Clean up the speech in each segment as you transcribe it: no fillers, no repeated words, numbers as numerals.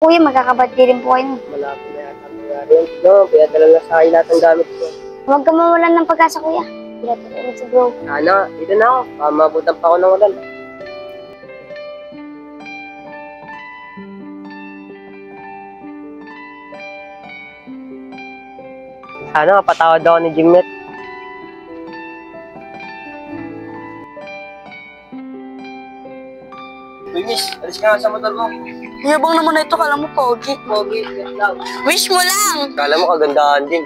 Kuya, magkakabati rin po kayo. Malapit na yata nangyari yun. No, pinadala na sa akin lahat ng gamit ko. Huwag ka mawalan ng pag-asa, kuya. Pinatulungan si bro. Sana, dito na ako. Mabutan pa ako ng ulan. Sana mapatawad ako ni Jimmet. Uy, miss, alis ka nga sa motor mo. Yabang naman na ito, kala mo pogi. Pogi, wait lang. Wish mo lang! Kala mo kagandahan din.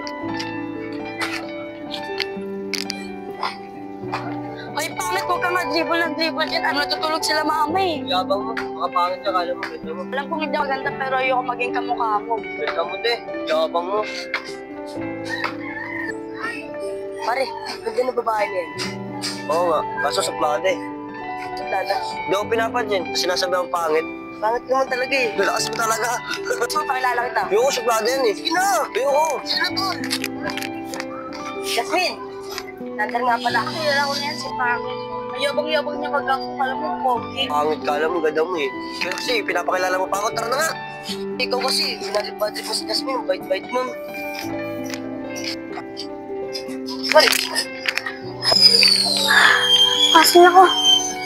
Ay, pangit mo ka nga dribble ng dribble dyan. Ano, natutulog sila mama eh. Yabang mo, makapangit ka, kala mo, ganda mo. Alam kong hindi ako ganda pero ayoko maging kamukha mo. Ganda mo, te. Yabang mo. Pare, ganda na babae niya yan. Oo nga, kaso suplada eh. Suplada. Hindi ako pinapansin, sinasabi ang pangit. Pangit naman talaga eh. Lalakas mo talaga. So, pakilala kita. Ayoko, suplada yan eh. Sige na, ayoko. Sino to? Jasmine! Nandar nga pala. Kilala ko na yan si Pangit. Ayabang-yabang niya pag ako. Kala mo pogi. Pangit ka alam mo, ganda mo eh. Kasi pinapakilala mo pa ako, tara na nga. Ikaw kasi, binalip-badrip mo si Jasmine. Bait-bait mo. Pare! Pasin ako.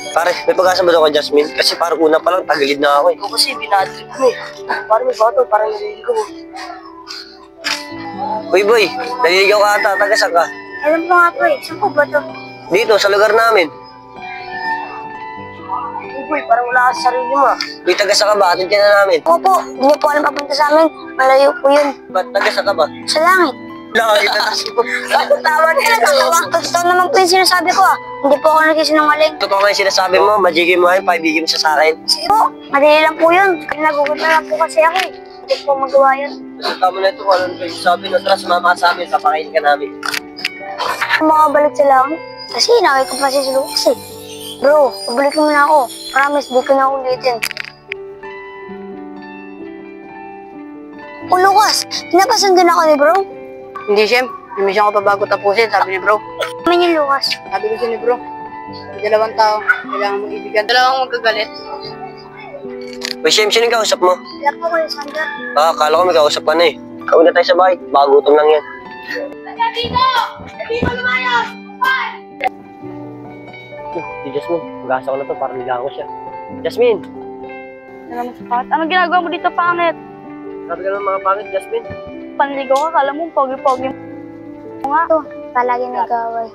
Pare, may pag-asa ba daw kay Jasmine? Kasi parang una pa lang, tagilid na ako eh. Ikaw kasi, binadrip mo eh. Parang may bato, parang naliligaw mo. Uy boy, naliligaw ka ata, taga-saan ka? Alam ko nga po eh. Saan po ba to? Dito, sa lugar namin. Uy, parang wala ka sa sarili mo ah. Uy, taga-saan ka ba? Atid ka na namin. Opo, hindi niyo po alam papunta sa amin. Malayo po yun. Ba't taga-saan ka ba? Sa langit. Langit na kasi po. Tama na yan, Totoo, totoo naman po yung sinasabi ko ah. Hindi po ako nagsisinungaling. Totoo nga yung sinasabi mo, majigin mo ay paibigin mo siya sa akin. Sige po, madali lang po yun. Nagugot na lang po kasi ako eh. Hindi po magawa yun. Kasi tama na ito, ano yung sabi na tara, sumama ka sa amin, papakain ka namin. Makabalik sila ako. Kasi inaway ko pa si Lucas eh. Bro, pabalikin mo na ako. Promise, di ko na ulitin. Oh, Lucas, pinapasundan ako ni bro. Hindi, Shem. Lumisyon ko pa bago tapusin, sabi ni bro. Naman yung Lucas. Sabi ko siya ni bro. May dalawang tao, kailangan mong ibigan. Dalawang magagalit. Uy, Shem, sino yung kausap mo? Wala po ko yung Sander. Ah, akala ko may kausap ka na eh. Kauna tayo sa bahay, bagutom lang yan. Dito! Dito lumayos! Si Jasmine, mag-asa ko na to, parang nilago siya. Jasmine! Salamat sa pat. Anong ginagawa mo dito, Pangit? Sabi ka ng mga pangit, Jasmine. Panligaw ka, kala mo pogi-pogi mo nga. Ito, palagi nag-away.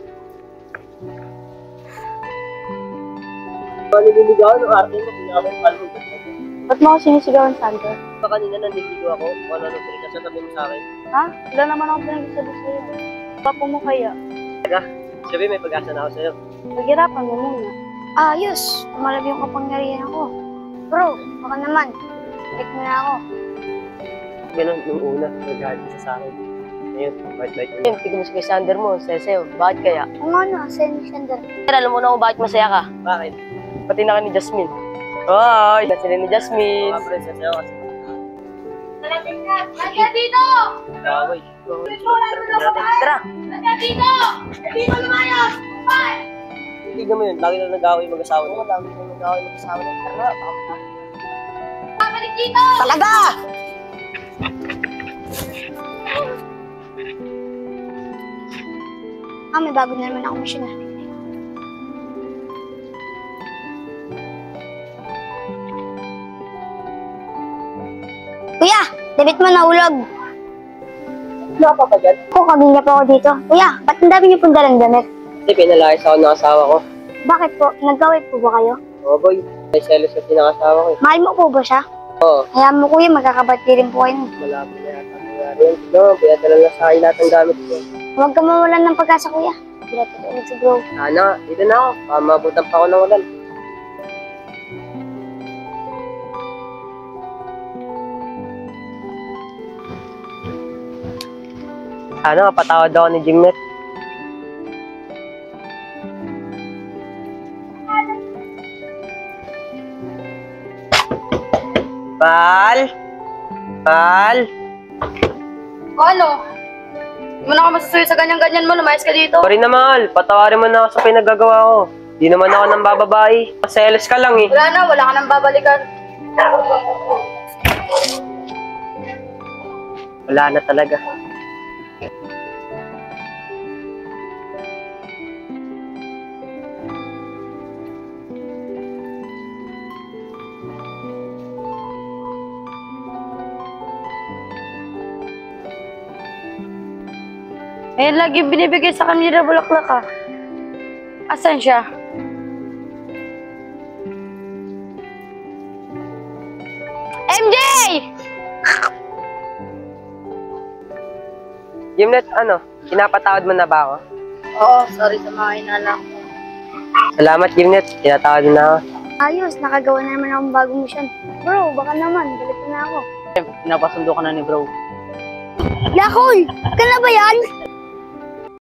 Nililigawan ng arte mo, pinakang kalmo. Ba't mo ako sinisigawan, Sander? Ba kanina nandiligo ako, kung ano pinagsasabi mo sa akin. Ha? Wala naman ako pinagsasabi sa'yo. Papo mo kaya? Sabi may pag-asa na ako sa'yo. Paghirapan mo muna. Ayos, tumalab yung kapangyarihan ko. Bro, baka naman. Balik mo na ako. Ganun, nung una, nag-hard siya sa akin. Ngayon, bait-bait mo. Tignan mo si Sander mo, Sesew. Bakit kaya? Kung ano, send me Sander. Pero alam mo na kung bakit masaya ka. Bakit? Pati na ka ni Jasmine. Hoy! Sila ni Jasmine. Mga princess sa'yo kasi. Nandiyan dito! Kaway. Tara! Nandiyan dito! Dito lumayos! Tignan mo yun, lagi na nag-away mag-asawa niya. Dami na nag-away mag-asawa ng tara. Baka matapos. Babalik dito! Talaga! May bago na naman ako mission ah. Kuya, damit mo nahulog. Ano ka pa dyan? Ako, kanina pa ako dito. Kuya, ba't ang dami niyo pong dalang damit? Kasi pinalayas ako ng asawa ko. Bakit po? Nagkaway po ba kayo? Oo boy, may selos kasi ng asawa ko eh. Mahal mo po ba siya? Oo, Kaya mo kuya, magkakabati rin po kayo. malapit na yata nangyari yun. No, pinadala na sa akin lahat ng gamit ko. Huwag ka mawalan ng pag-asa kuya. Pinatulungan si bro. Sana, dito na ako. Mabutan pa ako ng ulan. Sana mapatawad ako ni Jimmet. Pal? Pal? O ano? Hindi mo na ako masasuyo sa ganyan-ganyan mo. Lumayas ka dito. Sorry na mahal, patawarin mo na ako sa pinagagawa ko. Di naman ako nang bababae. Selos ka lang eh. Wala na, wala ka nang babalikan. Wala na talaga. Eh, lagi binibigay sa kanila bulaklak ah. Asan siya? MJ! Gimlet, ano? Pinapatawad mo na ba ako? Oo, sorry sa mga inalak ko. Salamat, Gimlet. Tinatawad mo na ako. Ayos, nakagawa na naman akong bagong mission. Bro, baka naman, balik na ako. Pinapasundo ka na ni bro. Yakoy! Ka na ba yan?